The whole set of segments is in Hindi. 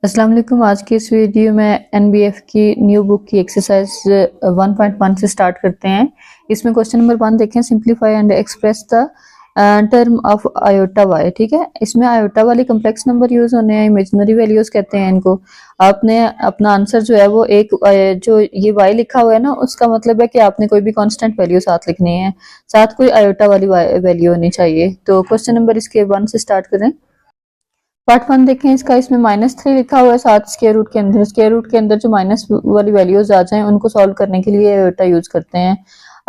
अस्सलाम वालेकुम। आज की इस वीडियो में एनबीएफ की न्यू बुक की एक्सरसाइज 1.1 से स्टार्ट करते हैं। इसमें क्वेश्चन नंबर 1 देखें, simplify and express the term of iota Y. ठीक है, इसमें आयोटा वाले कम्प्लेक्स नंबर यूज होने हैं, इमेजिनरी वैल्यूज कहते हैं इनको। आपने अपना आंसर जो है वो एक जो ये वाई लिखा हुआ है ना, उसका मतलब है कि आपने कोई भी कांस्टेंट वैल्यू साथ लिखनी है, साथ कोई आयोटा वाली वैल्यू होनी चाहिए। तो क्वेश्चन नंबर इसके 1 से स्टार्ट करें। पार्ट 1 देखें इसका, इसमें -3 लिखा हुआ है साथ स्क्वायर रूट के अंदर जो माइनस वाली वैल्यूज आ जाएं उनको सॉल्व करने के लिए आयोटा यूज करते हैं।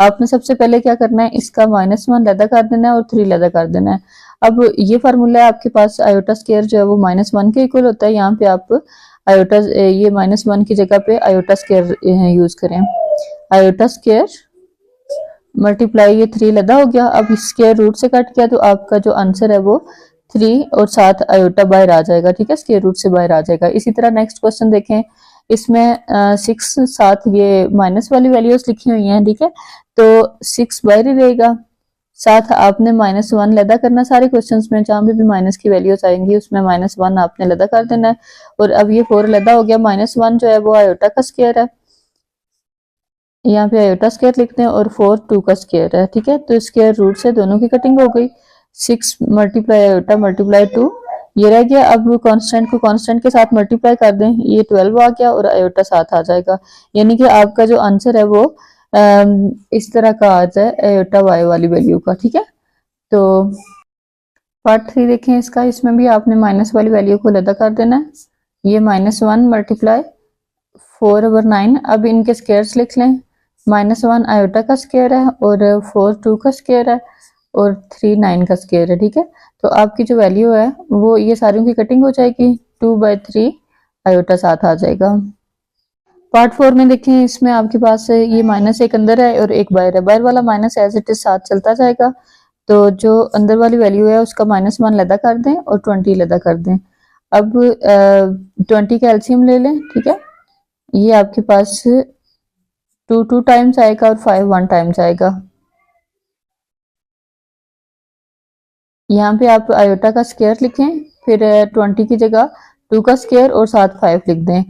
आपने सबसे पहले क्या करना है, इसका -1 लैदा कर देना है और 3 लैदा कर देना है। अब ये फार्मूला है आपके पास, आयोटा स्क्वायर जो है वो -1 के इक्वल होता है। यहाँ पे आप आयोटा ये -1 की जगह पे आयोटा स्क्वायर यूज करें। आयोटा स्क्वायर मल्टीप्लाई ये 3 लैदा हो गया। अब स्क्वायर रूट से कट किया तो आपका जो आंसर है वो 3 और 7 आयोटा बाहर आ जाएगा। ठीक है, स्क्वायर रूट से बाहर आ जाएगा। इसी तरह नेक्स्ट क्वेश्चन देखें, इसमें 6 साथ ये माइनस वाली वैल्यूज लिखी हुई हैं। ठीक है, तो 6 बाहर ही रहेगा, साथ आपने -1 लैदा करना। सारे क्वेश्चंस में जहां भी माइनस की वैल्यूज आएंगी उसमें -1 आपने लैदा कर देना है। और अब ये 4 लैदा हो गया। -1 जो है वो आयोटा का स्क्वायर है, यहाँ पे आयोटा स्क्वायर लिखते हैं, और 4 2 का स्क्वायर है। ठीक है, तो स्क्वायर रूट से दोनों की कटिंग हो गई। 6 मल्टीप्लाई आयोटा मल्टीप्लाई 2 ये रह गया। अब कांस्टेंट को कांस्टेंट के साथ मल्टीप्लाई कर दें, ये 12 आ गया और आयोटा 7 आ जाएगा। यानी कि आपका जो आंसर है वो इस तरह का आ जाए आयोटा वाई वाली वैल्यू का। ठीक है, तो पार्ट 3 देखें इसका, इसमें भी आपने माइनस वाली वैल्यू को लदा कर देना है। ये -1 मल्टीप्लाई 4/9। अब इनके स्क्वायर्स लिख लें। -1 आयोटा का स्क्वायर है और 4 2 का स्क्वायर है और 3 9 का स्क्वायर है। ठीक है, तो आपकी जो वैल्यू है वो ये सारियों की कटिंग हो जाएगी, 2/3 आयोटा 7 आ जाएगा। पार्ट 4 में देखें, इसमें आपके पास ये -1 अंदर है और एक बाहर है। बाहर वाला माइनस एज इट इज साथ चलता जाएगा, तो जो अंदर वाली वैल्यू है उसका -1 लदा कर दें और 20 लदा कर दें। अब 20 का एलसीएम ले लें। ठीक है, ये आपके पास 2 2 टाइम्स आएगा और 5 1 टाइम्स आएगा। यहाँ पे आप आयोटा का स्क्वायर लिखें, फिर 20 की जगह 2 का स्क्वायर और साथ 5 लिख दें।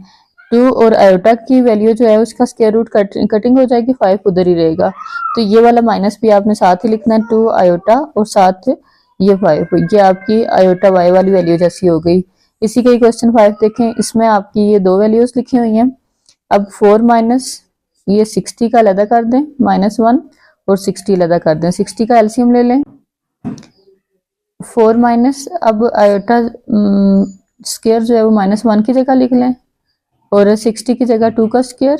2 और आयोटा की वैल्यू जो है उसका स्क्वायर रूट कटिंग हो जाएगी, 5 उधर ही रहेगा। तो ये वाला माइनस भी आपने साथ ही लिखना है, 2 आयोटा और साथ ये 5। ये आपकी आयोटा वाई वाली वैल्यू जैसी हो गई। इसी का क्वेश्चन 5 देखें, इसमें आपकी ये 2 वैल्यूज लिखी हुई हैं। अब 4 माइनस ये 60 का लदा कर दें, -1 और 60 लदा कर दें। 60 का एलसीएम ले लें। 4 माइनस, अब आयोटा स्क्वायर जो है वो -1 की जगह लिख लें और 60 की जगह 2 का स्क्वायर,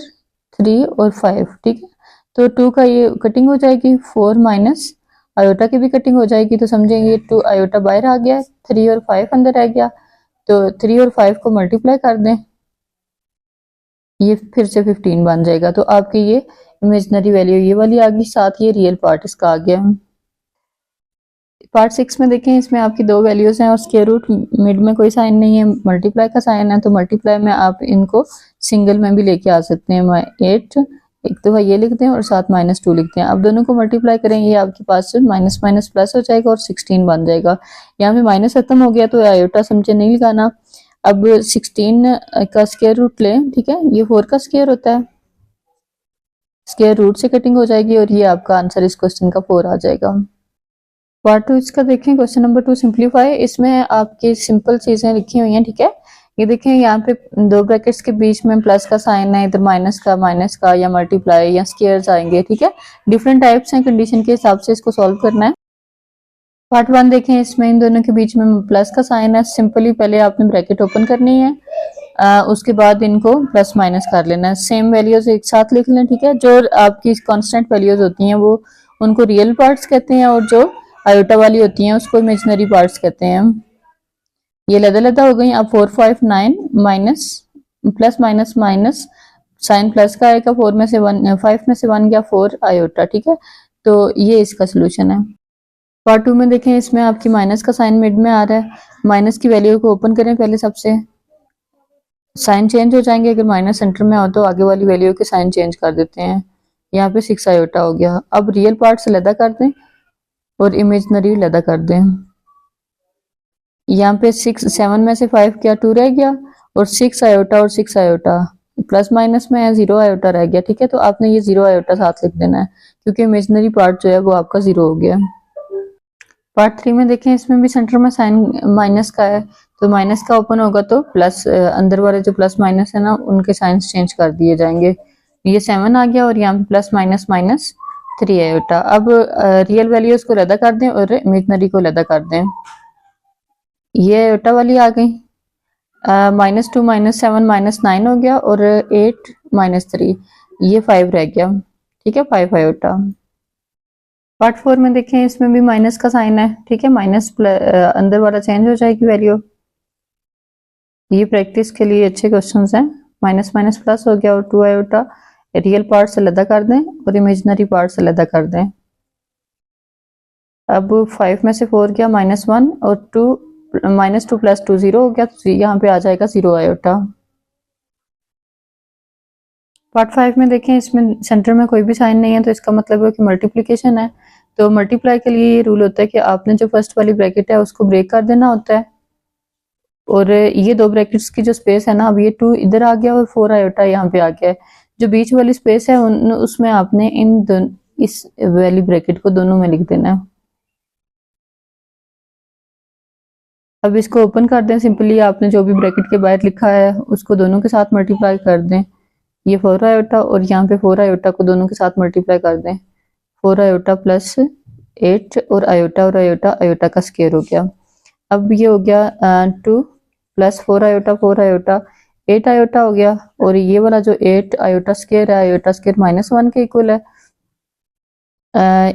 3 और 5। ठीक है, तो 2 का ये कटिंग हो जाएगी, 4 माइनस आयोटा की भी कटिंग हो जाएगी। तो समझेंगे 2 आयोटा बाहर आ गया, 3 और 5 अंदर आ गया। तो 3 और 5 को मल्टीप्लाई कर दें, ये फिर से 15 बन जाएगा। तो आपकी ये इमेजिनरी वैल्यू ये वाली आ गई, साथ ये रियल पार्ट इसका आ गया। पार्ट 6 में देखें, इसमें आपकी 2 वैल्यूज हैं और स्क्वायर रूट मिड में कोई साइन नहीं है, मल्टीप्लाई का साइन है। तो मल्टीप्लाई में आप इनको सिंगल में भी लेके आ सकते हैं। 8 एक दफा ये लिखते हैं और साथ -2 लिखते हैं। अब दोनों को मल्टीप्लाई करें, ये आपके पास माइनस माइनस प्लस हो जाएगा और 16 बन जाएगा। यहाँ पे माइनस खत्म हो गया तो आयोटा समझे नहीं लगाना। अब 16 का स्क्वायर रूट लें। ठीक है, ये 4 का स्क्वायर होता है, स्क्वायर रूट से कटिंग हो जाएगी और ये आपका आंसर इस क्वेश्चन का 4 आ जाएगा। पार्ट 2 इसका देखें, क्वेश्चन नंबर 2 सिंप्लीफाई। इसमें आपकी सिंपल चीजें लिखी हुई हैं। ठीक है, ये देखें, यहाँ पे 2 ब्रैकेट्स के बीच में प्लस का साइन है, इधर माइनस का या मल्टीप्लाई या स्क्वायर्स आएंगे। ठीक है, डिफरेंट टाइप्स हैं, कंडीशन के हिसाब से इसको सॉल्व करना है। पार्ट 1 देखें, इसमें इन दोनों के बीच में प्लस का साइन है। सिंपली पहले आपने ब्रैकेट ओपन करनी है, उसके बाद इनको प्लस माइनस कर लेना है। सेम वैल्यूज एक साथ लिख लें। ठीक है, जो आपकी कांस्टेंट वैल्यूज होती हैं वो उनको रियल पार्ट्स कहते हैं और जो आयोटा वाली होती हैं उसको इमेजिनरी पार्ट्स कहते हैं। ये लदा लदा हो गई। अब 4 5 9 minus plus minus minus sign plus का आएगा, 4 में से 1 5 में से 1 गया, 4 आयोटा। ठीक है, तो ये इसका सोल्यूशन है। पार्ट 2 में देखें, इसमें आपकी माइनस का साइन मिड में आ रहा है। माइनस की वैल्यू को ओपन करें पहले, सबसे साइन चेंज हो जाएंगे। अगर माइनस सेंटर में हो तो आगे वाली वैल्यू के साइन चेंज कर देते हैं। यहाँ पे 6 आयोटा हो गया। अब रियल पार्ट से लदा कर दें और इमेजिनरी लदा कर दें। यहाँ पे 6 7 में से 5 क्या 2 रह गया और 6 आयोटा और 6 आयोटा प्लस माइनस में है, 0 आयोटा रह गया। ठीक है, तो आपने ये 0 आयोटा साथ लिख देना है क्योंकि इमेजिनरी पार्ट जो है वो आपका 0 हो गया। पार्ट 3 में देखें, इसमें भी सेंटर में साइन माइनस का है, तो माइनस का ओपन होगा तो प्लस, अंदर वाले जो प्लस माइनस है ना उनके साइंस चेंज कर दिए जाएंगे। ये 7 आ गया और यहाँ पे प्लस माइनस माइनस 3 आयोटा। अब रियल वैल्यूज को अलग कर दें और इमेजिनरी को अलग कर दें। ये आयोटा वाली आ गई, -2 -7 -9 हो गया और 8 -3 ये 5 रह गया। ठीक है, 5 आयोटा। पार्ट 4 में देखें, इसमें भी माइनस का साइन है। ठीक है, माइनस अंदर वाला चेंज हो जाएगी वैल्यू। ये प्रैक्टिस के लिए अच्छे क्वेश्चंस हैं। माइनस माइनस प्लस हो गया और 2 आयोटा। रियल पार्ट से अलग कर दें और इमेजिनरी पार्ट से अलग कर दें। अब 5 में से 4 गया -1 और 2 -2 + 2 0 हो गया, तो यहाँ पे आ जाएगा 0 आयोटा। पार्ट 5 में देखें, इसमें सेंटर में कोई भी साइन नहीं है, तो इसका मतलब है कि मल्टीप्लिकेशन है। तो मल्टीप्लाई के लिए ये रूल होता है कि आपने जो फर्स्ट वाली ब्रैकेट है उसको ब्रेक कर देना होता है, और ये दो ब्रैकेट्स की जो स्पेस है ना, अब ये 2 इधर आ गया और 4 आयोटा यहाँ पे आ गया है। जो बीच वाली स्पेस है उसमें आपने इस वाली ब्रैकेट को दोनों में लिख देना है। अब इसको ओपन कर दें। सिंपली आपने जो भी ब्रैकेट के बाहर लिखा है उसको दोनों के साथ मल्टीप्लाई कर दें। ये 4 आयोटा और यहाँ पे 4 आयोटा को दोनों के साथ मल्टीप्लाई कर दें। 4 आयोटा प्लस 8 और आयोटा आयोटा का स्क्वायर हो गया। अब ये हो गया 2 प्लस 4 आयोटा 4 आयोटा 8 आयोटा हो गया, और ये वाला जो 8 आयोटा स्क्वायर है, आयोटा स्क्वायर -1 के इक्वल है।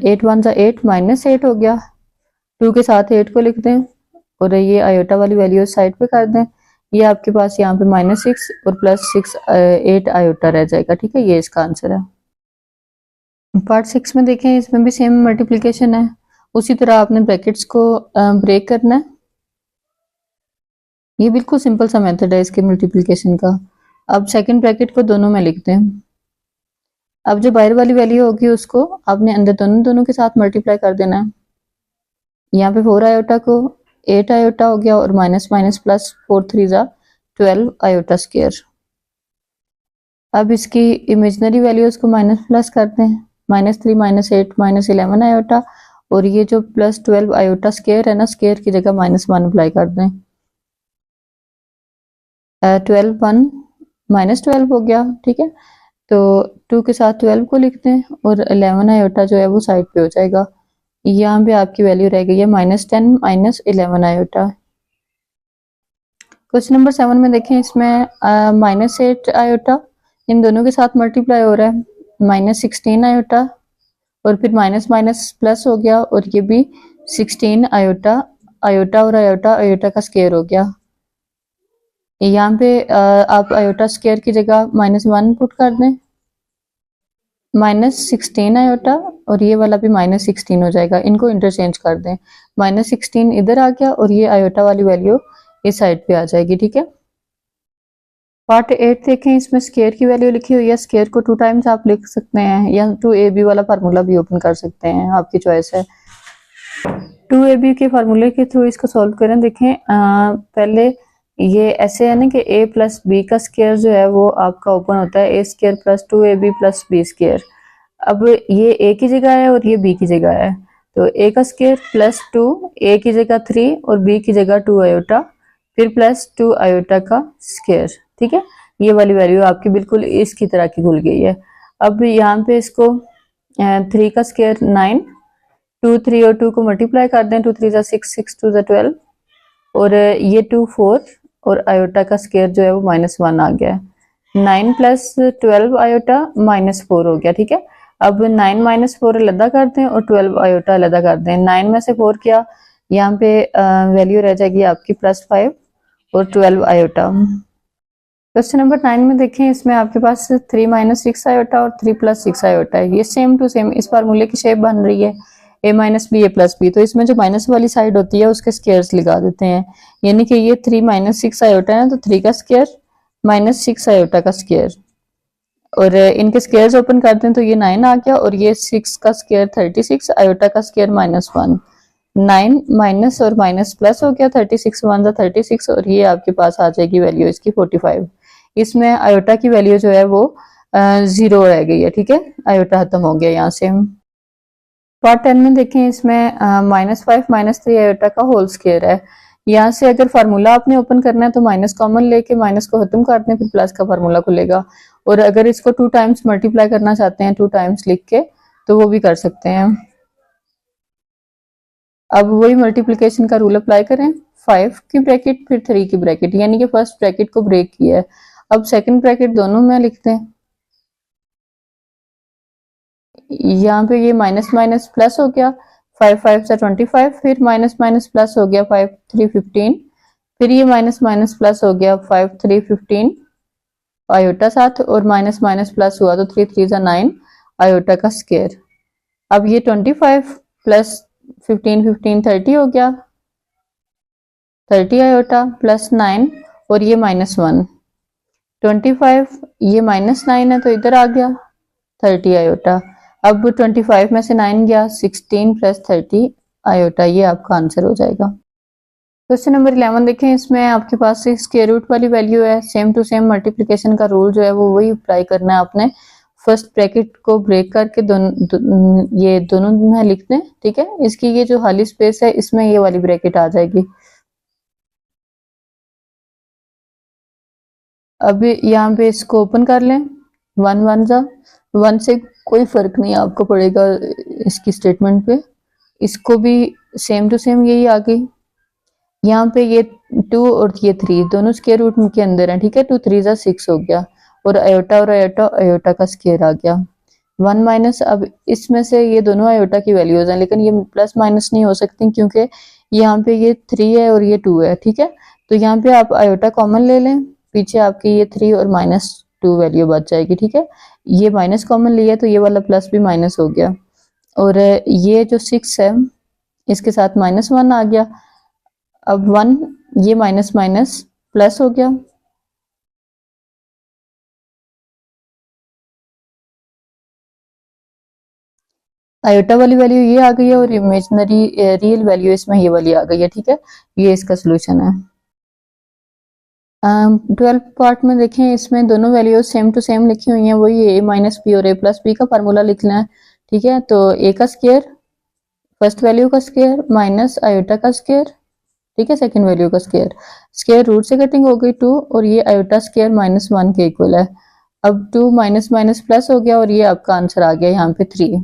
8 1 8 -8 हो गया। 2 के साथ 8 को लिख दें और ये आयोटा वाली वैल्यू साइड पे कर दें। ये आपके पास यहाँ पे -6 और +6 8 आयोटा रह जाएगा। ठीक है, ये इसका आंसर है। पार्ट 6 में देखें, इसमें भी सेम मल्टीप्लिकेशन है। उसी तरह आपने ब्रैकेट्स को ब्रेक करना है। ये बिल्कुल सिंपल सा मेथड है इसके मल्टीप्लिकेशन का। अब सेकंड ब्रैकेट को दोनों में लिखते हैं। अब जो बाहर वाली वैल्यू होगी उसको आपने अंदर दोनों के साथ मल्टीप्लाई कर देना है। यहाँ पे 4 आयोटा को 8 आयोटा हो गया और minus minus plus 4 3 12 iota square. अब इसकी इमेजिनरी वैल्यूज को माइनस प्लस करते हैं। -3 -8 -11 आयोटा, और ये जो +12 आयोटा स्क्वायर है ना, स्क्वायर की जगह -1 अप्लाई कर दें। 12 1 -12 हो गया। ठीक है, तो 2 के साथ 12 को लिखते हैं और 11 आयोटा जो है वो साइड पे हो जाएगा। यहाँ पे आपकी वैल्यू रह गई है -10 -11 आयोटा। क्वेश्चन नंबर 7 में देखें, इसमें -8 आयोटा इन दोनों के साथ मल्टीप्लाई हो रहा है, -16 आयोटा और फिर माइनस माइनस प्लस हो गया, और ये भी 16 आयोटा आयोटा और आयोटा का स्क्वायर हो गया। यहाँ पे आप आयोटा स्क्वायर की जगह -1 पुट कर दें, -16 आयोटा और ये वाला भी -16 हो जाएगा। इनको इंटरचेंज कर दें, -16 इधर आ गया और ये आयोटा वाली वैल्यू इस साइड पे आ जाएगी। ठीक है, पार्ट 8 देखें, इसमें स्क्वायर की वैल्यू लिखी हुई है। स्क्वायर को 2 टाइम्स आप लिख सकते हैं या 2ab वाला फार्मूला भी ओपन कर सकते हैं, आपकी चॉइस है। 2ab के फार्मूले के थ्रू इसको सॉल्व करें। देखें, पहले ये ऐसे है ना कि a + b का स्क्वायर जो है वो आपका ओपन होता है a² + 2ab + b²। अब ये a की जगह है और ये b की जगह है, तो a का स्क्वायर +2, a की जगह 3 और b की जगह 2 आयोटा, फिर +2 आयोटा का स्क्वायर। ठीक है, ये वाली वैल्यू आपकी बिल्कुल इसकी तरह की खुल गई है। अब यहाँ पे इसको 3 का स्क्वायर 9, 2 3 और 2 को मल्टीप्लाई कर दें, 2 3 6 6 2 12, और ये 2 4 और आयोटा का स्क्वायर जो है वो -1 आ गया है। 9 + 12 आयोटा -4 हो गया। ठीक है, अब 9 - 4 अलग कर दें और 12 आयोटा अलग कर दें। 9 में से 4 किया, यहाँ पे वैल्यू रह जाएगी आपकी +5 और 12 आयोटा। क्वेश्चन नंबर 9 में देखें, इसमें आपके पास 3 - 6 आयोटा और 3 + 6 आयोटा है। ये सेम टू सेम इस फार्मूले की शेप बन रही है a - b a + b, तो इसमें जो माइनस वाली साइड होती है उसके स्क्वायर्स लगा देते हैं। यानी कि ये 3 - 6 आयोटा है, तो 3 का स्क्वायर -6 आयोटा का स्क्वायर, और इनके स्क्वायर्स ओपन करते हैं तो ये 9 आ गया, और ये 6 का स्क्वायर 36 आयोटा का स्क्वायर -1। 9 माइनस और माइनस प्लस हो गया, 36 वन जा 36 और ये आपके पास आ जाएगी वैल्यू इसकी 45। इसमें आयोटा की वैल्यू जो है वो 0 रह गई है, ठीक है, आयोटा खत्म हो गया यहाँ से। पार्ट 10 में देखें, इसमें -5 -3 आयोटा का होल स्क्वायर है। यहाँ से अगर फार्मूला आपने ओपन करना है तो माइनस कॉमन लेके माइनस को खत्म कर दें, फिर प्लस का फार्मूला खुलेगा। और अगर इसको 2 टाइम्स मल्टीप्लाई करना चाहते हैं 2 टाइम्स लिख के, तो वो भी कर सकते हैं। अब वही मल्टीप्लिकेशन का रूल अप्लाई करें, 5 की ब्रैकेट फिर 3 की ब्रैकेट, यानी कि फर्स्ट ब्रैकेट को ब्रेक किया है। अब सेकंड ब्रैकेट दोनों में लिखते हैं। यहाँ पे ये माइनस माइनस प्लस हो गया, 5 5 से 25, फिर माइनस माइनस प्लस हो गया 5 3 15, फिर ये माइनस माइनस प्लस हो गया 5 3 15 आयोटा साथ, और माइनस माइनस प्लस हुआ तो 3 3 9 आयोटा का स्क्वायर। अब ये 25 प्लस 15 15 30 हो गया, 30 आयोटा प्लस 9 और ये -1, 25 ये -9 है तो इधर आ गया 30 आयोटा। अब 25 में से 9 गया, 16 प्लस 30 आयोटा, ये आपका आंसर हो जाएगा। क्वेश्चन नंबर 11 देखें, इसमें आपके पास स्क्वायर रूट वाली वैल्यू है, सेम टू सेम मल्टीप्लिकेशन का रूल जो है वो वही अप्लाई करना है आपने। फर्स्ट ब्रैकेट को ब्रेक करके ये दोनों में लिख दें, ठीक है। इसकी ये जो खाली स्पेस है इसमें ये वाली ब्रैकेट आ जाएगी। अब यहाँ पे इसको ओपन कर लें, 1 1 जा 1 से कोई फर्क नहीं आपको पड़ेगा इसकी स्टेटमेंट पे। इसको भी सेम टू सेम यही आ गई। यहाँ पे ये 2 और ये 3 दोनों स्क्वायर रूट के अंदर है, ठीक है। 2 3 जा 6 हो गया, और आयोटा और आयोटा आयोटा का स्क्वायर आ गया। 1 माइनस, अब इसमें से ये दोनों आयोटा की वैल्यूज हैं, लेकिन ये प्लस माइनस नहीं हो सकती क्योंकि यहाँ पे ये 3 है और ये 2 है, ठीक है। तो यहाँ पे आप आयोटा कॉमन ले लें, पीछे आपकी ये 3 और -2 वैल्यू बच जाएगी, ठीक है। ये माइनस कॉमन लिया तो ये वाला प्लस भी माइनस हो गया, और ये जो 6 है इसके साथ -1 आ गया। अब 1 ये माइनस माइनस प्लस हो गया, आयोटा वाली वैल्यू ये आ गई है, और इमेजिनरी रियल वैल्यू इसमें ये वाली आ गई है, ठीक है। ये इसका सोल्यूशन है। 12 पार्ट में देखें, इसमें दोनों वैल्यूज सेम टू सेम लिखी हुई हैं, वही a माइनस बी और a प्लस बी का फार्मूला लिखना है, ठीक है। तो a का स्क्वायर फर्स्ट वैल्यू का स्क्वायर माइनस आयोटा का स्क्वायर, ठीक है, सेकंड वैल्यू का स्क्वायर। स्क्वायर रूट से कटिंग हो गई 2, और ये आयोटा स्क्वायर -1 के इक्वल है। अब 2 माइनस माइनस प्लस हो गया, और ये आपका आंसर आ गया यहाँ पे 3।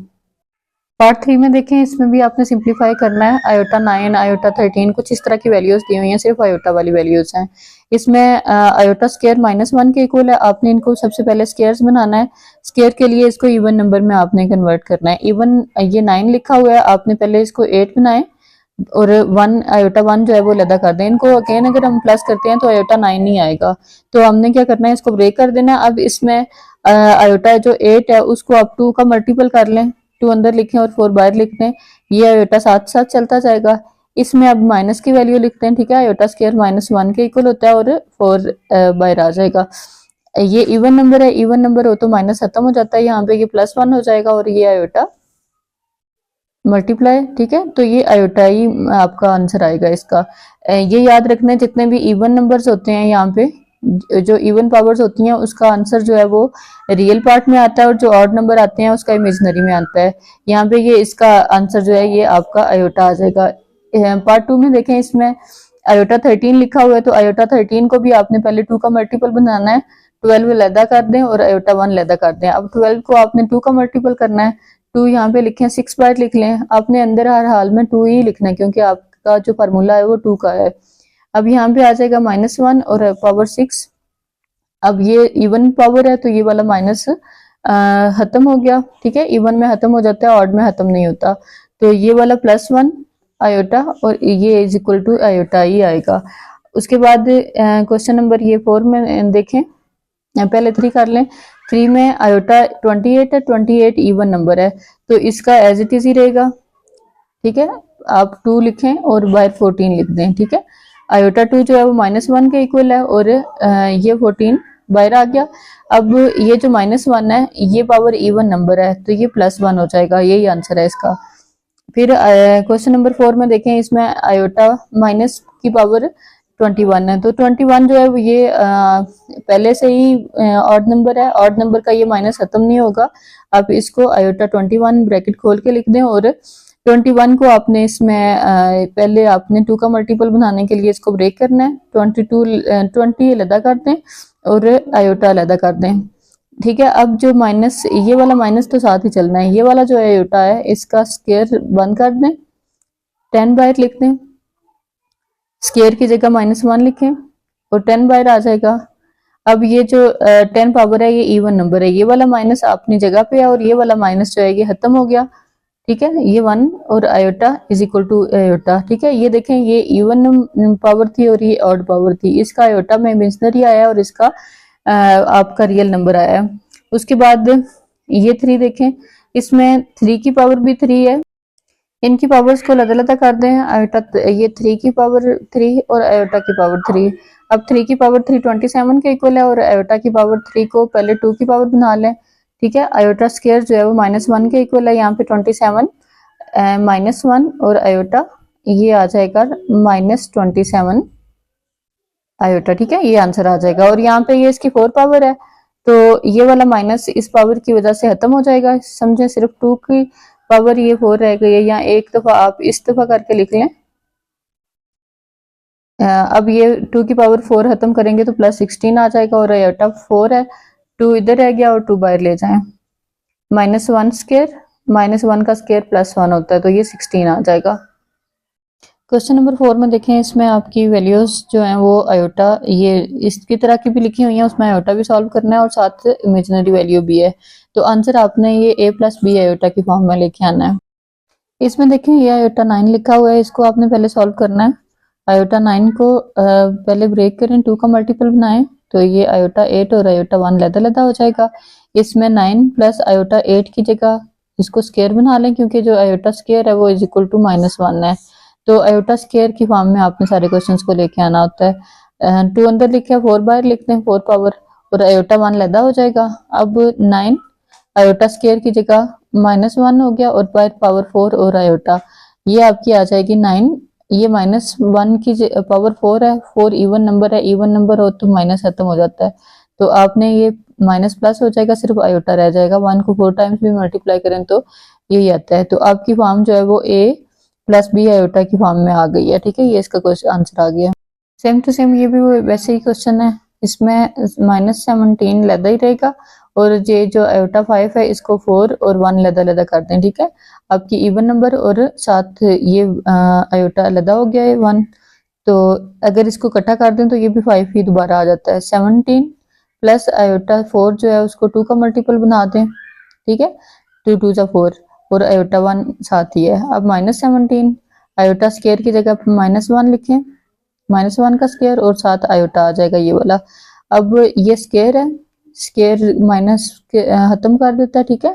पार्ट 3 में देखें, इसमें भी आपने सिंप्लीफाई करना है। आयोटा 9 आयोटा 13 कुछ इस तरह की वैल्यूज दी हुई हैं, सिर्फ आयोटा वाली वैल्यूज हैं। इसमें आयोटा स्क्वायर -1 के इक्वल है, आपने इनको सबसे पहले स्क्वायर्स बनाना है। स्क्वायर के लिए इसको इवन नंबर में आपने कन्वर्ट करना है। इवन ये 9 लिखा हुआ है, आपने पहले इसको 8 बनाए, और 1 आयोटा 1 जो है वो लदा कर दें। इनको अगेन अगर हम प्लस करते हैं तो आयोटा 9 नहीं आएगा, तो हमने क्या करना है, इसको ब्रेक कर देना। अब इसमें आयोटा जो 8 है उसको आप 2 का मल्टीपल कर लें, 2 अंदर लिखें और 4 बाहर लिख दें, ये आयोटा साथ साथ चलता जाएगा। इसमें अब माइनस की वैल्यू लिखते हैं, ठीक है। आयोटा स्क्वायर -1 के इक्वल होता है, और 4 बाहर आ जाएगा। ये इवन नंबर है, इवन नंबर हो तो माइनस खत्म हो जाता है, यहाँ पे ये +1 हो जाएगा, और ये आयोटा मल्टीप्लाई, ठीक है। तो ये आयोटा ही आपका आंसर आएगा इसका। ये याद रखना है, जितने भी इवन नंबर्स होते हैं यहाँ पे, जो इवन पावर्स होती हैं उसका आंसर जो है वो रियल पार्ट में आता है, और जो ऑड नंबर आते हैं उसका इमेजिनरी में आता है। यहाँ पे ये इसका आंसर जो है ये आपका आयोटा आ जाएगा। पार्ट 2 में देखें, इसमें आयोटा 13 लिखा हुआ है, तो आयोटा 13 को भी आपने पहले 2 का मल्टीपल बनाना है, 12 लैदा कर दें और आयोटा 1 लैदा कर दें। अब 12 को आपने 2 का मल्टीपल करना है, 2 यहाँ पे लिखें, 6 बार लिख लें, आपने अंदर हर हाल में 2 ही लिखना है क्योंकि आपका जो फार्मूला है वो 2 का है। अब यहाँ पे आ जाएगा -1 और पावर 6। अब ये इवन पावर है तो ये वाला माइनस खत्म हो गया, ठीक है। इवन में खत्म हो जाता है, ऑड में खत्म नहीं होता। तो ये वाला +1 आयोटा और ये इज इक्वल टू आयोटा ही आएगा। उसके बाद क्वेश्चन नंबर ये 4 में देखें, पहले 3 कर लें। 3 में आयोटा 28 है, 28 इवन नंबर है तो इसका एज इट इज ही रहेगा, ठीक है। आप 2 लिखें और बाहर 14 लिख दें, ठीक है। आयोटा 2 जो है वो -1 के इक्वल है, और ये 14 बाहर आ गया। अब ये जो -1 है ये पावर इवन नंबर है तो ये +1 हो जाएगा, यही आंसर है इसका। फिर क्वेश्चन नंबर 4 में देखें, इसमें आयोटा माइनस की पावर 21 है। तो 21 जो है वो ये पहले से ही ऑड नंबर है, ऑड नंबर का ये माइनस खत्म नहीं होगा। आप इसको आयोटा 21 ब्रैकेट खोल के लिख दें और 21 को आपने इसमें पहले आपने 2 का मल्टीपल बनाने के लिए इसको ब्रेक करना है। 20 अलग कर दें और आयोटा अलग कर दें, ठीक है। अब जो माइनस, ये वाला माइनस तो साथ ही चलना है, ये वाला जो आयोटा है इसका स्क्वायर बंद कर दें, 10 बाहर लिख दें, स्क्वायर की जगह -1 लिखें और 10 बाहर आ जाएगा। अब ये जो 10 पावर है ये इवन नंबर है, ये वाला माइनस अपनी जगह पे है और ये वाला माइनस जो है ये खत्म हो गया, ठीक है। ये 1 और iota is equal to iota, ठीक है। ये देखें ये इवन पावर थी और ये ऑड पावर थी, इसका आयोटा में इमेजिनरी आया और इसका आपका रियल नंबर आया। उसके बाद ये 3 देखें, इसमें 3 की पावर भी 3 है, इनकी पावर्स को अलग अलग कर दें। आयोटा ये 3 की पावर 3 और आयोटा की पावर 3। अब 3 की पावर 3 27 के इक्वल है और आयोटा की पावर 3 को पहले 2 की पावर बना लें, ठीक है। आयोटा स्क्वायर जो है वो -1 के इक्वल है, यहाँ पे 27 -1 और आयोटा ये आ जाएगा -27 आयोटा, ठीक है। ये आंसर आ जाएगा और यहाँ पे ये इसकी 4 पावर है तो ये वाला माइनस इस पावर की वजह से खत्म हो जाएगा। समझे, सिर्फ 2 की पावर ये 4 रह गई है, या एक दफा आप इस दफा करके लिख लें। अब ये 2 की पावर 4 खत्म करेंगे तो +16 आ जाएगा और आयोटा 4 है, 2 इधर रह गया और 2 बाहर ले जाएं, -1 स्क्वायर -1 का स्क्वायर +1 होता है तो ये 16 आ जाएगा। क्वेश्चन नंबर 4 में देखें, इसमें आपकी वैल्यूज जो हैं वो आयोटा ये इसकी तरह की भी लिखी हुई हैं, उसमें आयोटा भी सॉल्व करना है और साथ इमेजिनरी वैल्यू भी है। तो आंसर आपने ये a+b आयोटा की फॉर्म में लेके आना है। इसमें देखें ये आयोटा 9 लिखा हुआ है, इसको आपने पहले सॉल्व करना है। आयोटा 9 को पहले ब्रेक करें, 2 का मल्टीपल बनाएं तो ये आयोटा 8 और आयोटा 1 लदा हो जाएगा। इसमें 9 प्लस आयोटा 8 की जगह इसको स्क्वायर बना लें, क्योंकि जो आयोटा स्क्वायर है वो इज इक्वल टू -1 है। तो आयोटा स्क्वायर की फॉर्म में आपने सारे क्वेश्चंस को लेके आना होता है। 2 अंदर लिखे, 4 बाहर लिखते हैं, 4 पावर और आयोटा 1 लदा हो जाएगा। अब 9 आयोटा स्क्वायर की जगह -1 हो गया और बाहर पावर 4 और आयोटा, ये आपकी आ जाएगी 9। ये -1 की पावर 4 है, 4 इवन नंबर है, इवन नंबर हो तो माइनस खत्म हो जाता है तो आपने ये माइनस प्लस हो जाएगा, सिर्फ आयोटा रह जाएगा। 1 को 4 टाइम्स भी मल्टीप्लाई करें तो यही आता है। तो आपकी फॉर्म जो है वो a+b आयोटा की फॉर्म में आ गई है, ठीक है। ये इसका क्वेश्चन आंसर आ गया। सेम टू सेम ये भी वैसे ही क्वेश्चन है, इसमें -17 लदा ही रहेगा और ये जो आयोटा 5 है इसको 4 और 1 लदा कर दें, ठीक है। आपकी इवन नंबर और साथ ये आयोटा लदा हो गया है 1, तो अगर इसको इकट्ठा कर दें तो ये भी 5 ही दोबारा आ जाता है। 17 प्लस आयोटा 4 जो है उसको 2 का मल्टीपल बना दें, ठीक है, 2 2 जा 4 और आयोटा 1 साथ ही है। अब -17 आयोटा स्क्वायर की जगह -1 लिखें, -1 का स्क्वायर और साथ आयोटा आ जाएगा ये वाला। अब ये स्क्वायर है, स्क्वायर माइनस खत्म कर देता है, ठीक है।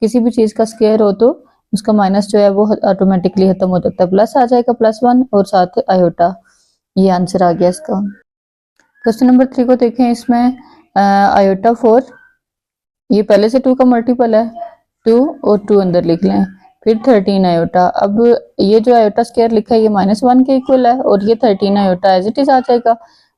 किसी भी चीज का स्क्वायर हो तो उसका माइनस जो है वो ऑटोमेटिकली खत्म हो जाता है, प्लस आ जाएगा +1 और साथ आयोटा। ये आंसर आ गया इसका। क्वेश्चन नंबर 3 को देखें, इसमें आयोटा 4 ये पहले से 2 का मल्टीपल है, 2 और 2 अंदर लिख लें, फिर 13 आयोटा। अब ये जो आयोटा स्क्वायर लिखा है ये -1 के इक्वल है और ये 13 आयोटा एज इट इज आ जाएगा।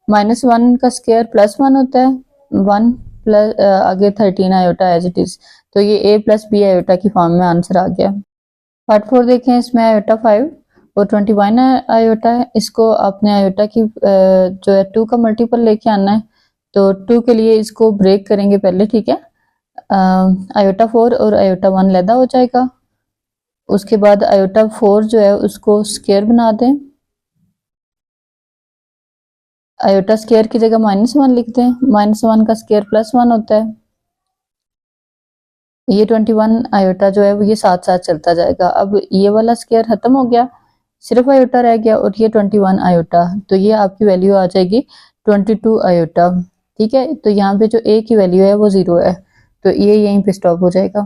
-1 का स्क्वायर +1 होता है, 1 प्लस आगे 13 आयोटा एज इट इज, तो ये a+b आयोटा की फॉर्म में आंसर आ गया। पार्ट 4 देखें, इसमें आयोटा 5 और 21 आयोटा है, इसको आपने आयोटा की जो है 2 का मल्टीपल लेके आना है। तो 2 के लिए इसको ब्रेक करेंगे पहले, ठीक है। आयोटा 4 और आयोटा 1 लदा हो जाएगा। उसके बाद आयोटा 4 जो है उसको स्क्वायर बना दें, आयोटा स्क्वायर की जगह -1 लिख दें, -1 का स्क्वायर +1 होता है। ये 21 आयोटा जो है वो ये साथ साथ चलता जाएगा। अब ये वाला स्क्वायर खत्म हो गया, सिर्फ आयोटा रह गया और ये 21 आयोटा, तो ये आपकी वैल्यू आ जाएगी 22 आयोटा, ठीक है। तो यहाँ पे जो a की वैल्यू है वो 0 है, तो ये यहीं पे स्टॉप हो जाएगा।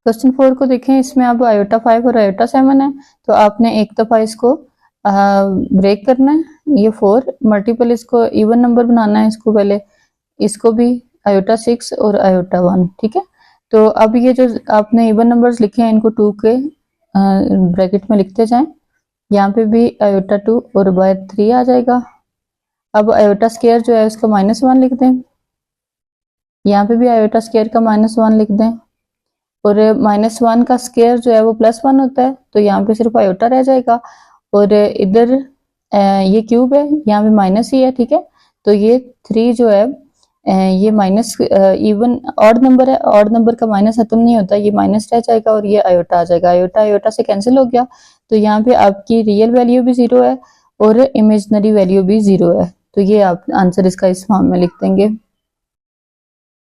क्वेश्चन 4 को देखें, इसमें अब आयोटा 5 और आयोटा 7 है, तो आपने एक दफा इसको ब्रेक करना है, ये 4 मल्टीपल इसको इवन नंबर बनाना है, इसको पहले इसको भी आयोटा 6 और आयोटा 1, ठीक है। तो अब ये जो आपने इवन नंबर्स लिखे हैं इनको 2 के ब्रैकेट में लिखते जाएं। यहाँ पे भी आयोटा 2 और बाय 3 आ जाएगा। अब आयोटा स्क्वायर जो है उसका -1 लिख दें। यहाँ पे भी आयोटा स्क्वायर का -1 लिख दें और -1 का स्क्वायर जो है वो +1 होता है, तो यहाँ पे सिर्फ आयोटा रह जाएगा। और इधर ये क्यूब है, यहाँ पे माइनस ही है, ठीक है। तो ये 3 जो है ये माइनस इवन ऑड नंबर है, ऑड नंबर का माइनस खत्म नहीं होता, ये माइनस रह जाएगा और ये आयोटा आ जाएगा। आयोटा आयोटा से कैंसिल हो गया, तो यहाँ पे आपकी रियल वैल्यू भी 0 है और इमेजिनरी वैल्यू भी 0 है। तो ये आप आंसर इसका इस फॉर्म में लिख देंगे।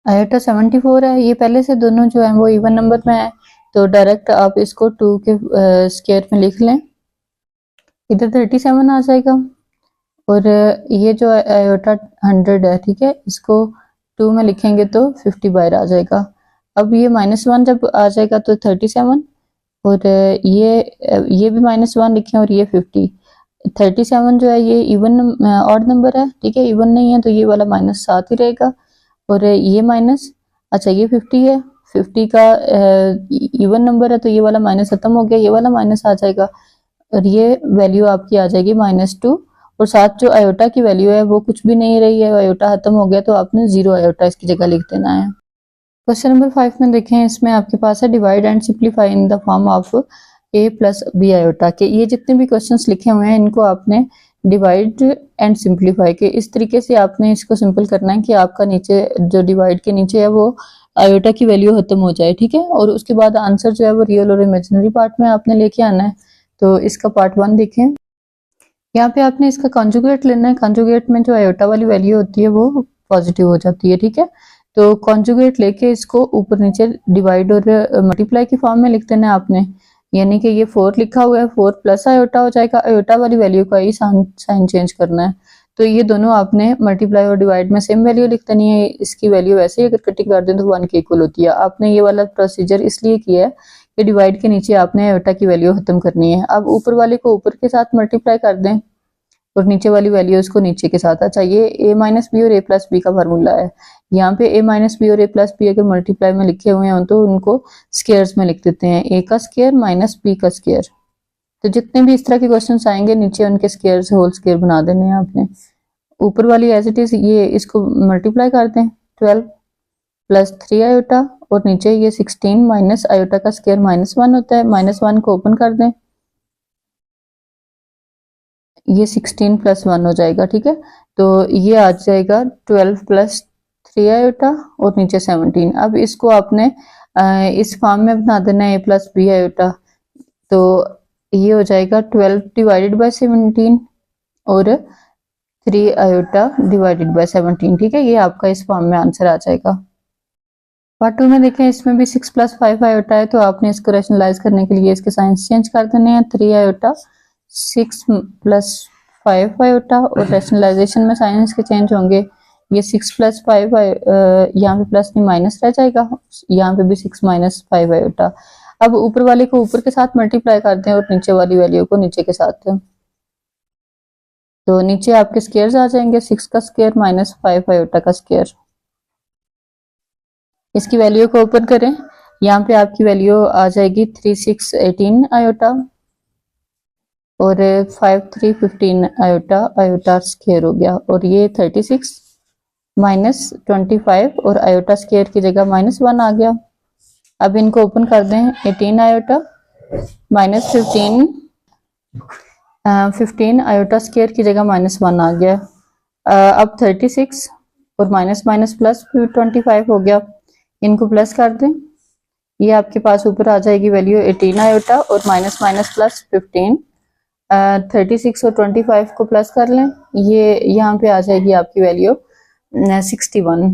आयोटा 74 है, ये पहले से दोनों जो है वो इवन नंबर में है, तो डायरेक्ट आप इसको 2 के स्क्वायर में लिख लें। इधर 37 आ जाएगा और ये जो आयोटा 100 है, ठीक है, इसको 2 में लिखेंगे तो 50 बाहर आ जाएगा। अब ये -1 जब आ जाएगा तो 37 और ये भी -1 लिखें और ये 50। 37 जो है ये इवन ऑड नंबर है, ठीक है, इवन नहीं है तो ये वाला -7 ही रहेगा और ये माइनस, अच्छा ये 50 है, 50 का इवन नंबर है तो ये वाला माइनस खत्म हो गया, ये वाला माइनस आ जाएगा और ये वैल्यू आपकी आ जाएगी -2 और साथ जो आयोटा की वैल्यू है वो कुछ भी नहीं रही है, आयोटा खत्म हो गया तो आपने 0 आयोटा इसकी जगह लिख देना है। क्वेश्चन नंबर 5 में देखें, इसमें आपके पास है divide and simplify in the form of a plus b iota के। ये जितने भी क्वेश्चंस लिखे हुए हैं इनको आपने डिवाइड एंड सिंप्लीफाई के इस तरीके से आपने इसको सिंपल करना है कि आपका नीचे जो डिवाइड के नीचे है वो आयोटा की वैल्यू खत्म हो जाए, ठीक है, और उसके बाद आंसर जो है वो रियल और इमेजिनरी पार्ट में आपने लेके आना है। तो इसका पार्ट 1 देखें, यहाँ पे आपने इसका कॉन्जुगेट लेना है। कॉन्जुगेट में जो आयोटा वाली वैल्यू होती है वो पॉजिटिव हो जाती है, ठीक है। तो कॉन्जुगेट लेके इसको ऊपर नीचे डिवाइड और मल्टीप्लाई की फॉर्म में लिख देना है आपने, यानी कि ये 4 लिखा हुआ है, 4 प्लस आयोटा हो जाएगा, आयोटा वाली वैल्यू का ही साइन चेंज करना है। तो ये दोनों आपने मल्टीप्लाई और डिवाइड में सेम वैल्यू लिख देनी है। इसकी वैल्यू वैसे ही अगर कटिंग कर दें तो 1 के इक्वल होती है। आपने ये वाला प्रोसीजर इसलिए किया है कि डिवाइड के नीचे आपने आयोटा की वैल्यू खत्म करनी है। अब ऊपर वाले को ऊपर के साथ मल्टीप्लाई कर दें और नीचे वाली वैल्यू उसको नीचे के साथ। अच्छा, ये a माइनस बी और a प्लस बी का फार्मूला है। यहाँ पे a माइनस बी और a प्लस बी अगर मल्टीप्लाई में लिखे हुए हैं तो उनको स्क्वायर्स में लिख देते हैं, a का स्क्वायर माइनस b का स्क्वायर। तो जितने भी इस तरह के क्वेश्चंस आएंगे नीचे उनके स्क्वायर्स होल स्क्वायर बना देने हैं आपने। ऊपर वाली एज इट इज ये इसको मल्टीप्लाई कर दें, 12 प्लस 3 आयोटा और नीचे ये 16 माइनस आयोटा का स्क्वायर -1 होता है, -1 को ओपन कर दें, ये 16 प्लस 1 हो जाएगा, ठीक है। तो ये आ जाएगा 12 प्लस 3 आयोटा और नीचे 17। अब इसको आपने इस फॉर्म में बना देना है a प्लस बी आयोटा। तो ये हो जाएगा 12 डिवाइडेड बाय 17 और 3 आयोटा डिवाइडेड बाय 17, ठीक है। ये आपका इस फॉर्म में आंसर आ जाएगा। पार्ट 2 में देखें, इसमें भी 6 प्लस 5 आयोटा है, तो आपने इसको रैशनलाइज करने के लिए इसके साइंस चेंज कर देने हैं। 3 आयोटा 6 प्लस 5 आयोटा और रैशनलाइजेशन में साइंस के चेंज होंगे। ये 6 प्लस 5 यहाँ पे प्लस नहीं माइनस रह जाएगा, यहाँ पे भी 6 माइनस 5 आयोटा। अब ऊपर वाले को ऊपर के साथ मल्टीप्लाई करते हैं और नीचे वाली वैल्यू को नीचे के साथ। तो नीचे आपके स्क्वायर्स आ जाएंगे, 6 का स्क्वायर माइनस 5 आयोटा का स्क्वायर। इसकी वैल्यू को ओपन करें, यहाँ पे आपकी वैल्यू आ जाएगी 3 6 18 आयोटा और 5 3 15 आयोटा, आयोटा स्क्वायर हो गया और ये 36 माइनस 25 और आयोटा स्क्वायर की जगह -1 आ गया। अब इनको ओपन कर दें, 18 आयोटा माइनस 15 आयोटा स्क्वायर की जगह -1 आ गया। अब 36 और माइनस माइनस प्लस 25 हो गया, इनको प्लस कर दें, ये आपके पास ऊपर आ जाएगी वैल्यू 18 आयोटा और माइनस माइनस प्लस 15। 36 और 25 को प्लस कर लें, ये यहाँ पे आ जाएगी आपकी वैल्यू 61,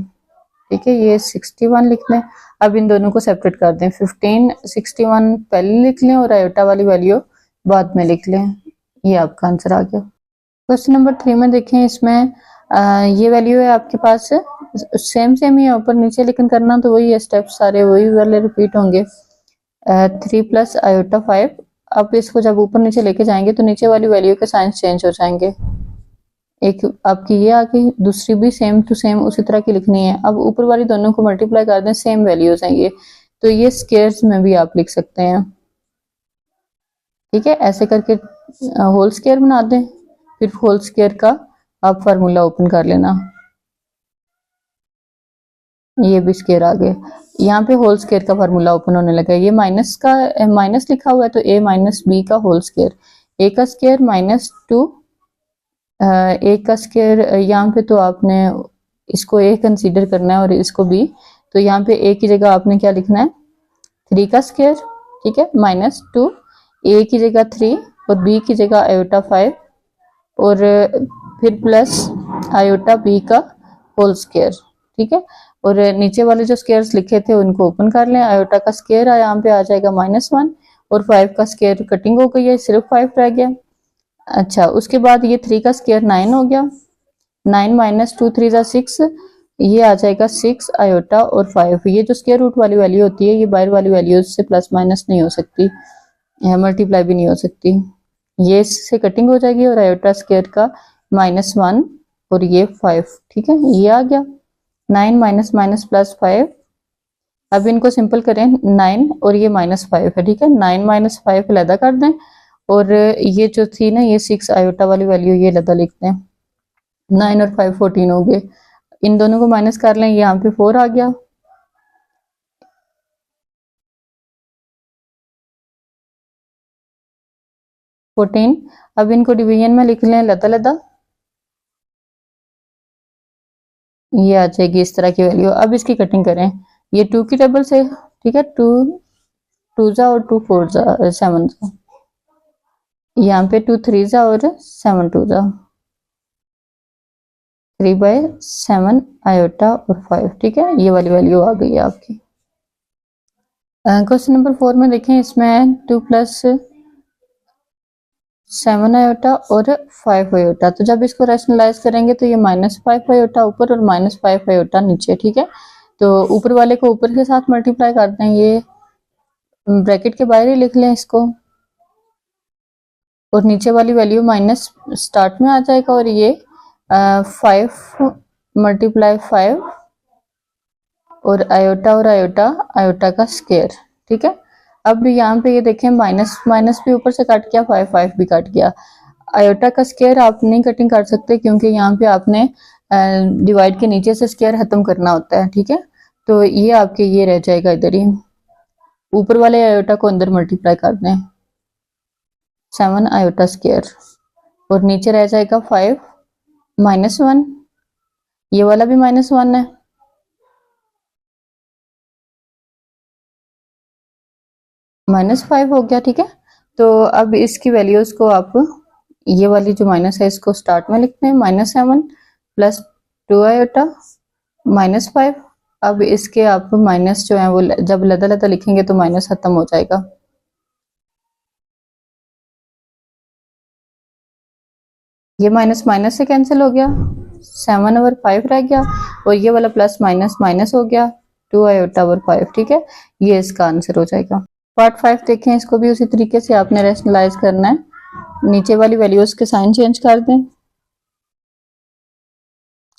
ठीक है, ये 61 लिख लें। अब इन दोनों को सेपरेट कर दें, 15 61 पहले लिख लें और आयोटा वाली वैल्यू बाद में लिख लें। ये आपका आंसर आ गया। क्वेश्चन नंबर 3 में देखें, इसमें ये वैल्यू है आपके पास सेम ही है ऊपर नीचे, लेकिन करना तो वही है, स्टेप सारे वही वाले रिपीट होंगे। 3 प्लस आयोटा 5। अब इसको जब ऊपर नीचे लेके जाएंगे तो नीचे वाली वैल्यू के साइंस चेंज हो जाएंगे। एक आपकी ये आ गई, दूसरी भी सेम टू सेम उसी तरह की लिखनी है। अब ऊपर वाली दोनों को मल्टीप्लाई कर दें, सेम वैल्यूज हैं ये, तो ये स्क्वायर्स में भी आप लिख सकते हैं। ठीक है, ऐसे करके होल स्क्वायर बना दें, फिर होल स्क्वायर का आप फार्मूला ओपन कर लेना। ये भी स्क्वायर आ गए, यहाँ पे होल स्क्वायर का फार्मूला ओपन होने लगा। ये माइनस का माइनस लिखा हुआ है तो a माइनस बी का होल स्क्वायर, a का स्क्वायर माइनस 2 a का स्क्वायर, यहाँ पे तो आपने इसको a कंसीडर करना है और इसको b, तो यहाँ पे a की जगह आपने क्या लिखना है 3 का स्क्वायर, ठीक है, माइनस 2, a की जगह 3 और b की जगह आयोटा 5 और फिर प्लस आयोटा b का होल स्क्वायर, ठीक है। और नीचे वाले जो स्क्वायर्स लिखे थे उनको ओपन कर लें। आयोटा का स्क्वायर यहाँ पे आ जाएगा -1 और 5 का स्क्वायर कटिंग हो गई है, सिर्फ 5 रह गया। अच्छा, उसके बाद ये 3 का स्क्वायर 9 हो गया, 9 माइनस 2 3 जा 6, ये आ जाएगा 6 आयोटा और 5। ये जो स्क्वायर रूट वाली वैल्यू होती है ये बाहर वाली वैल्यू से प्लस माइनस नहीं हो सकती, मल्टीप्लाई भी नहीं हो सकती, ये इससे कटिंग हो जाएगी और आयोटा स्क्वायर का -1 और ये 5, ठीक है, ये आ गया 9 माइनस माइनस प्लस 5। अब इनको सिंपल करें, 9 और ये -5 है, ठीक है, 9 माइनस 5 अलग कर दें और ये जो थी ना ये 6 आयोटा वाली वैल्यू ये अलग लिखते हैं। 9 और 5 14 हो गए, इन दोनों को माइनस कर लें, यहाँ पे 4 आ गया। अब इनको डिवीजन में लिख लें लदा, ये आ जाएगी इस तरह की वैल्यू। अब इसकी कटिंग करें, ये 2 की टेबल से, ठीक है, 2 2 जा और 2 4 जा 7 जा, यहाँ पे 2 3 जा और 7 2 जा, 3/7 आयोटा और 5, ठीक है, ये वाली वैल्यू आ गई है आपकी। क्वेश्चन नंबर 4 में देखें, इसमें 2 प्लस 7 आयोटा और 5 आयोटा, तो जब इसको रैशनलाइज करेंगे तो ये -5 आयोटा ऊपर और -5 आयोटा नीचे, ठीक है। तो ऊपर वाले को ऊपर के साथ मल्टीप्लाई करते हैं, ये ब्रैकेट के बाहर ही लिख लें इसको, और नीचे वाली वैल्यू माइनस स्टार्ट में आ जाएगा और ये 5 मल्टीप्लाई 5 और आयोटा आयोटा का स्क्वायर, ठीक है। अब यहाँ पे ये देखें माइनस माइनस भी ऊपर से कट गया, 5 5 भी कट गया। आयोटा का स्क्वायर आप नहीं कटिंग कर सकते क्योंकि यहाँ पे आपने डिवाइड के नीचे से स्क्वायर खत्म करना होता है, ठीक है। तो ये आपके ये रह जाएगा इधर ही, ऊपर वाले आयोटा को अंदर मल्टीप्लाई कर दें, 7 आयोटा स्क्वायर और नीचे रह जाएगा 5 -1, ये वाला भी -1 है, -5 हो गया, ठीक है। तो अब इसकी वैल्यूज को आप ये वाली जो माइनस है इसको स्टार्ट में लिखते हैं, -7 प्लस 2 आयोटा -5। अब इसके आप माइनस जो है वो जब लदा लिखेंगे तो माइनस खत्म हो जाएगा, ये माइनस माइनस से कैंसिल हो गया, 7 ओवर 5 रह गया और ये वाला प्लस माइनस माइनस हो गया, 2 आयोटा ओवर 5, ठीक है, ये इसका आंसर हो जाएगा। पार्ट 5 देखें, इसको भी उसी तरीके से आपने रैशनलाइज करना है, नीचे वाली वैल्यूज के साइन चेंज कर दें,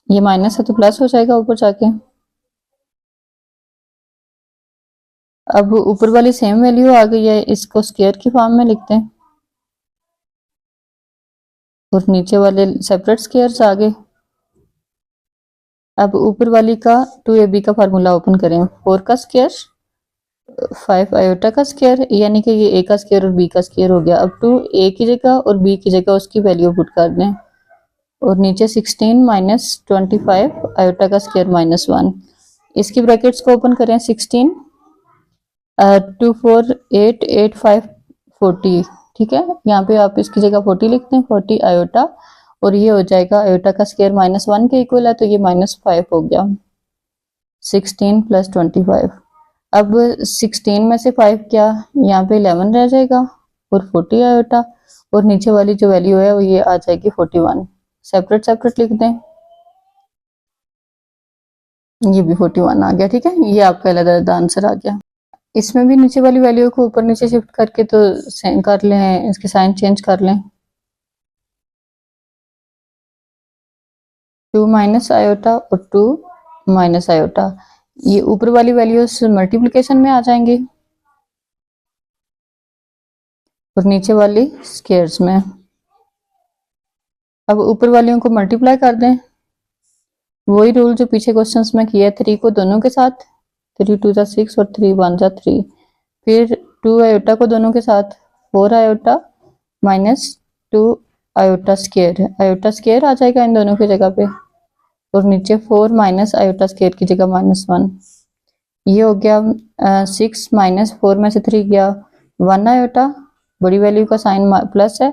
ये माइनस है तो प्लस हो जाएगा ऊपर जाके। अब ऊपर वाली सेम वैल्यू आ गई है, इसको स्क्वायर की फॉर्म में लिखते हैं और नीचे वाले सेपरेट स्क्वायर्स आ गए। अब ऊपर वाली का 2ab का फार्मूला ओपन करें, 4 का स्क्वायर 5 आयोटा का स्क्वायर, यानी कि ये a का स्क्वायर और b का स्क्वायर हो गया। अब 2 a की जगह और b की जगह उसकी वैल्यू पुट कर दें और नीचे 16 माइनस 25 आयोटा का स्क्वायर -1, इसकी ब्रैकेट्स को ओपन करें, 16 2 4 8 8 5 40, ठीक है, यहाँ पे आप इसकी जगह 40 लिखते हैं, 40 आयोटा और ये हो जाएगा आयोटा का स्क्वायर -1 के इक्वल है, तो ये -5 हो गया, 16 प्लस 25। अब 16 में से 5 क्या, यहाँ पे 11 रह जाएगा और 40 आयोटा और नीचे वाली जो वैल्यू है वो ये आ जाएगी 41, सेपरेट सेपरेट लिख दें, ये भी 41 आ गया, ठीक है, ये आपका अलग आंसर आ गया। इसमें भी नीचे वाली वैल्यू को ऊपर नीचे शिफ्ट करके तो कर लें, इसके साइन चेंज कर लें, 2 माइनस आयोटा और 2 माइनस आयोटा, ये ऊपर वाली वैल्यूज मल्टीप्लिकेशन में आ जाएंगी और नीचे वाली स्क्वायर्स में। अब ऊपर वालियों को मल्टीप्लाई कर दें, वही रूल जो पीछे क्वेश्चंस में किया है। 3 को दोनों के साथ, 3 2 जा 6 और 3 1 जा 3। फिर 2 आयोटा को दोनों के साथ, 4 iota minus 2 iota square, iota square आ जाएगा इन दोनों की जगह पे, और नीचे 4 माइनस आयोटा स्क्वायर की जगह -1। ये हो गया 6 माइनस 4 में से 3 गया 1 आयोटा, बड़ी वैल्यू का साइन प्लस है,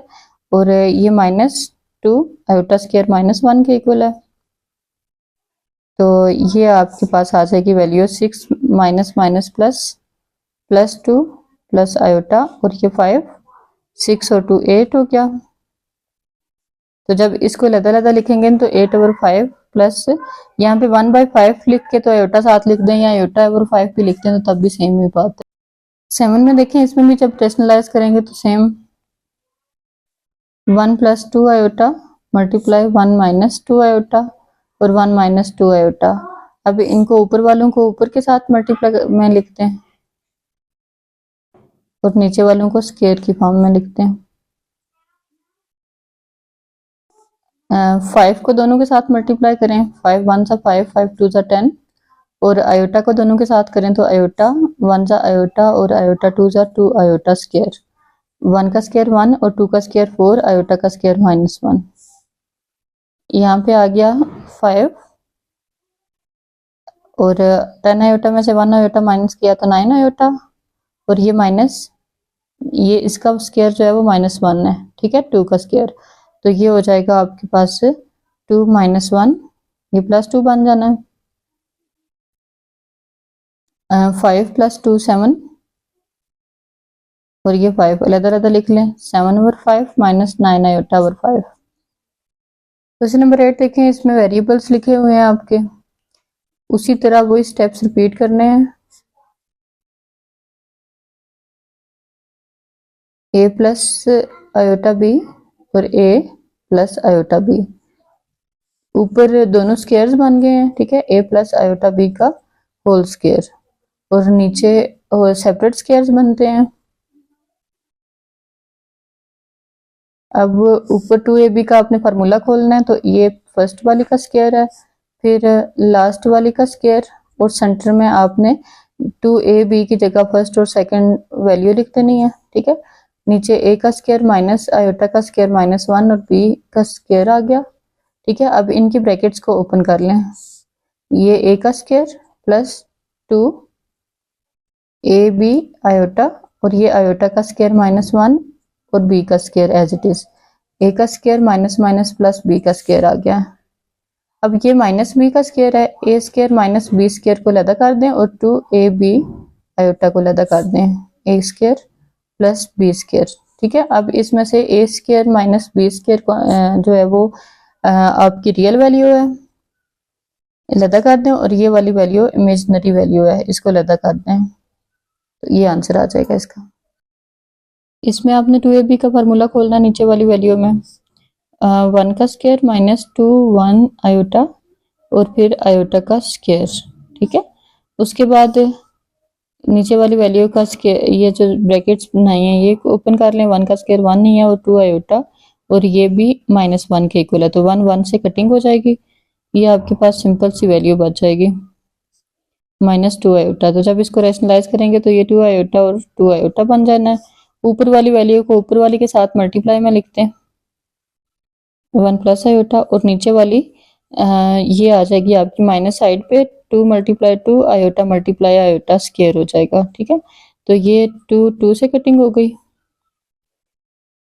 और ये -2 आयोटा स्क्वायर -1 के इक्वल है। तो ये आपके पास आ जाएगी value 6 minus minus plus +2 plus iota, और ये 5, 6 और 2 8 हो गया। तो जब इसको लदा लिखेंगे तो 8/5 प्लस यहाँ पे 1/5 लिख के तो आयोटा साथ लिख दें, या आयोटा/5 भी लिखते हैं तो तब भी सेम ही बात है। 7 में देखें, इसमें भी जब रेशनलाइज करेंगे तो सेम 1 + 2 आयोटा मल्टीप्लाई 1 - 2 आयोटा और 1 - 2 आयोटा। अब इनको ऊपर वालों को ऊपर के साथ मल्टीप्लाई में लिखते हैं और नीचे वालों को स्क्वायर की फॉर्म में लिखते हैं। 5 को दोनों के साथ मल्टीप्लाई करें, 5 1 जा 5, 5 2 जा 10, और आयोटा को दोनों के साथ करें तो आयोटा 1 जा आयोटा और आयोटा 2 जा 2 आयोटा स्क्वायर, 1 का स्क्वायर 1 और 2 का स्क्वायर 4, आयोटा का स्क्वायर -1। यहाँ पे आ गया 5 और 10 आयोटा में से 1 आयोटा माइनस किया तो 9 आयोटा, और ये माइनस, ये इसका स्क्वायर जो है वो -1 है, ठीक है, 2 का स्क्वायर। तो ये हो जाएगा आपके पास 2 - 1, ये +2 बन जाना है। 5 + 2 7, और ये 5 अलग-अलग लिख लें, 7/5 - 9 आयोटा/5। क्वेश्चन नंबर 8 देखें, इसमें वेरिएबल्स लिखे हुए हैं आपके, उसी तरह वही स्टेप्स रिपीट करने हैं। a + आयोटा b और a + आयोटा b, ऊपर दोनों स्क्वायर्स बन गए हैं, ठीक है, a + आयोटा b का होल स्क्वायर, और नीचे सेपरेट स्क्वायर्स बनते हैं। अब ऊपर 2ab का आपने फार्मूला खोलना है, तो ये फर्स्ट वाली का स्क्वायर है, फिर लास्ट वाली का स्क्वायर, और सेंटर में आपने 2ab की जगह फर्स्ट और सेकंड वैल्यू लिख देनी है, ठीक है। नीचे a का स्क्वायर माइनस आयोटा का स्क्वायर -1 और b का स्क्वायर आ गया, ठीक है। अब इनकी ब्रैकेट्स को ओपन कर लें, ये a का स्क्वायर प्लस 2ab आयोटा, और ये आयोटा का स्क्वायर -1 और b का square as it is, a का square minus minus plus b का स्क्वायर आ गया। अब ये -b का स्क्वायर है, a square minus b square को लदा कर दें और 2ab आयोटा को लदा कर दें, a square plus b square, ठीक है। अब इसमें से a square minus b square जो है वो आपकी रियल वैल्यू है, लदा कर दें, और ये वाली वैल्यू इमेजिनरी वैल्यू है, इसको लदा कर दें, तो ये आंसर आ जाएगा इसका। इसमें आपने 2ab का फार्मूला खोलना नीचे वाली वैल्यू में, 1 का स्क्वायर -2 1 आयोटा और फिर आयोटा का स्क्वायर, ठीक है। उसके बाद नीचे वाली वैल्यू का स्क्वायर, ये जो ब्रैकेट्स बनाई हैं ये ओपन कर लें, 1 का स्क्वायर 1 नहीं है और 2 आयोटा, और ये भी -1 के इक्वल है, तो 1 1 से कटिंग हो जाएगी, ये आपके पास सिंपल सी वैल्यू बच जाएगी -2 आयोटा। तो जब इसको रैशनलाइज करेंगे तो ये 2 आयोटा और 2 आयोटा बन जाना है। ऊपर वाली वैल्यू को ऊपर वाली के साथ मल्टीप्लाई में लिखते हैं, 1 + आयोटा, और नीचे वाली ये आ जाएगी आपकी माइनस साइड पे, 2 × 2 आयोटा मल्टीप्लाई आयोटा स्क्वायर हो जाएगा, ठीक है। तो ये 2 से कटिंग हो गई,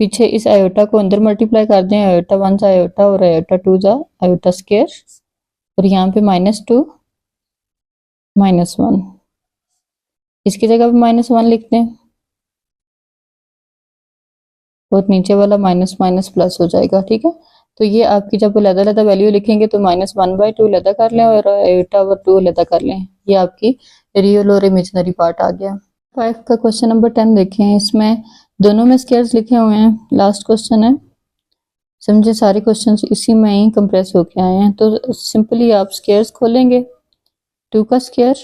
पीछे इस आयोटा को अंदर मल्टीप्लाई कर दें, आयोटा 1 जा आयोटा और आयोटा 2 जा आयोटा स्क्वायर, और यहाँ पे -2 -1, इसकी जगह पे -1 लिखते हैं, और नीचे वाला माइनस माइनस प्लस हो जाएगा, ठीक है। तो ये आपकी जब लदा वैल्यू लिखेंगे तो -1/2 लदा कर लें और आयोटा और 2 लदा कर लें, ये आपकी रियल और इमेजिनरी पार्ट आ गया। 5 का क्वेश्चन नंबर 10 देखें, इसमें दोनों में स्क्वायर्स लिखे हुए हैं, लास्ट क्वेश्चन है, समझे सारे क्वेश्चंस इसी में ही कंप्रेस होके आए हैं। तो सिंपली आप स्क्वायर्स खोलेंगे, 2 का स्क्वायर,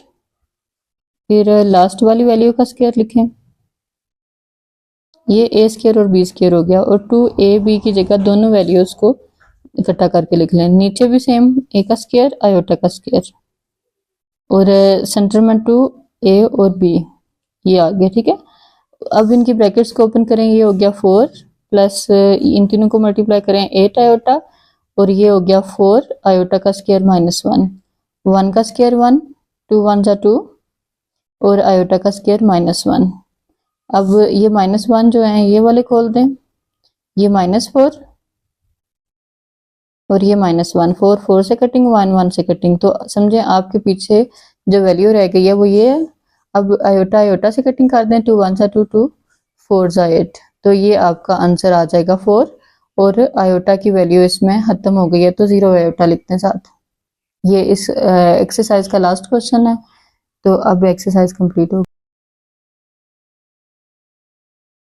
फिर लास्ट वाली वैल्यू का स्क्वायर लिखें, ये ए स्क्वायर और बी स्क्वायर हो गया, और 2ab की जगह दोनों वैल्यूज को इकट्ठा करके लिख लें। नीचे भी सेम ए का स्क्वायर आयोटा का स्क्वायर, और सेंटर में 2a और b ये आ गया, ठीक है। अब इनकी ब्रैकेट्स को ओपन करें, ये हो गया 4 प्लस इन तीनों को मल्टीप्लाई करें 8 आयोटा, और ये हो गया 4 आयोटा का स्क्वायर -1, 1 का स्क्वायर 1, 2 1 जा 2, और आयोटा का स्क्वायर -1। अब ये -1 जो है ये वाले खोल दें, ये -4 और ये -1, 4 4 से कटिंग, 1 1 से कटिंग, तो समझे आपके पीछे जो वैल्यू रह गई है वो ये है। अब आयोटा आयोटा से कटिंग कर दें, 2 1 जा 2, 2 4 जा 8, तो ये आपका आंसर आ जाएगा 4, और आयोटा की वैल्यू इसमें खत्म हो गई है, तो 0 आयोटा लिखते हैं साथ। ये इस एक्सरसाइज का लास्ट क्वेश्चन है, तो अब एक्सरसाइज कंप्लीट हो